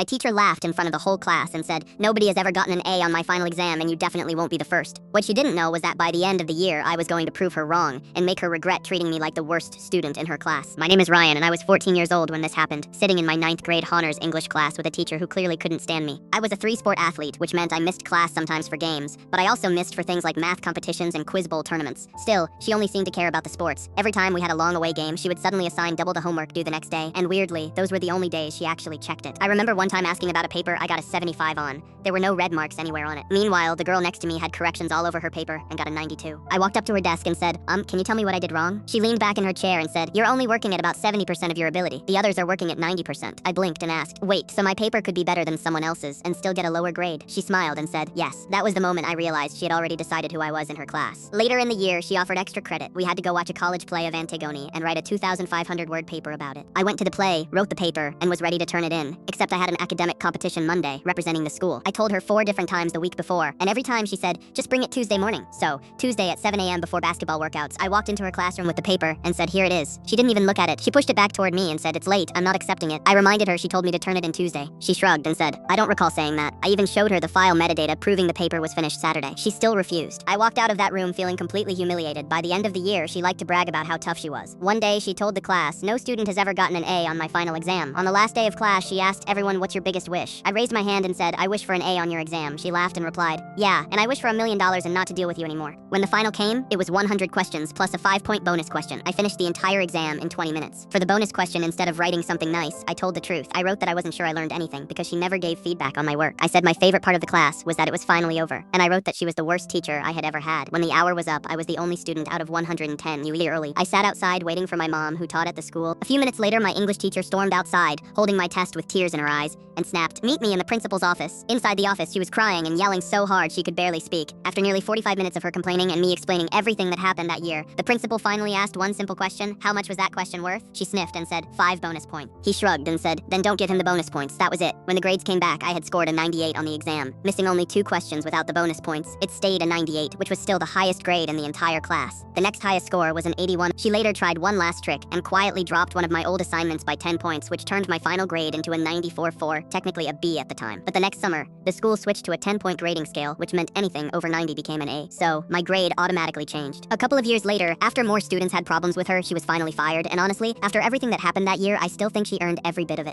My teacher laughed in front of the whole class and said, "Nobody has ever gotten an A on my final exam, and you definitely won't be the first." What she didn't know was that by the end of the year, I was going to prove her wrong and make her regret treating me like the worst student in her class. My name is Ryan, and I was 14 years old when this happened, sitting in my 9th grade honors English class with a teacher who clearly couldn't stand me. I was a 3-sport athlete, which meant I missed class sometimes for games, but I also missed for things like math competitions and quiz bowl tournaments. Still, she only seemed to care about the sports. Every time we had a long away game, she would suddenly assign double the homework due the next day, and weirdly, those were the only days she actually checked it. I remember one time asking about a paper I got a 75 on. There were no red marks anywhere on it. Meanwhile, the girl next to me had corrections all over her paper and got a 92. I walked up to her desk and said, can you tell me what I did wrong?" She leaned back in her chair and said, "You're only working at about 70% of your ability. The others are working at 90%. I blinked and asked, "Wait, so my paper could be better than someone else's and still get a lower grade?" She smiled and said, "Yes." That was the moment I realized she had already decided who I was in her class. Later in the year, she offered extra credit. We had to go watch a college play of Antigone and write a 2,500-word paper about it. I went to the play, wrote the paper, and was ready to turn it in, except I had an academic competition Monday representing the school. I told her 4 different times the week before, and every time she said, "Just bring it Tuesday morning." So, Tuesday at 7 a.m. before basketball workouts, I walked into her classroom with the paper and said, "Here it is." She didn't even look at it. She pushed it back toward me and said, "It's late, I'm not accepting it." I reminded her she told me to turn it in Tuesday. She shrugged and said, "I don't recall saying that." I even showed her the file metadata proving the paper was finished Saturday. She still refused. I walked out of that room feeling completely humiliated. By the end of the year, she liked to brag about how tough she was. One day, she told the class, "No student has ever gotten an A on my final exam." On the last day of class, she asked everyone, "What's your biggest wish?" I raised my hand and said, "I wish for an A on your exam." She laughed and replied, "Yeah, and I wish for $1 million and not to deal with you anymore." When the final came, it was 100 questions plus a 5-point bonus question. I finished the entire exam in 20 minutes. For the bonus question, instead of writing something nice, I told the truth. I wrote that I wasn't sure I learned anything because she never gave feedback on my work. I said my favorite part of the class was that it was finally over, and I wrote that she was the worst teacher I had ever had. When the hour was up, I was the only student out of 110 new year early. I sat outside waiting for my mom, who taught at the school. A few minutes later, my English teacher stormed outside, holding my test with tears in her eyes, and snapped, "Meet me in the principal's office." Inside the office, she was crying and yelling so hard she could barely speak. After nearly 45 minutes of her complaining and me explaining everything that happened that year, the principal finally asked one simple question: "How much was that question worth?" She sniffed and said, 5 bonus points. He shrugged and said, "Then don't give him the bonus points." That was it. When the grades came back, I had scored a 98 on the exam, missing only 2 questions without the bonus points. It stayed a 98, which was still the highest grade in the entire class. The next highest score was an 81. She later tried one last trick and quietly dropped one of my old assignments by 10 points, which turned my final grade into a 94.4, technically a B at the time. But the next summer, the school switched to a 10-point grading scale, which meant anything over 90 became an A. So, my grade automatically changed. A couple of years later, after more students had problems with her, she was finally fired, and honestly, after everything that happened that year, I still think she earned every bit of it.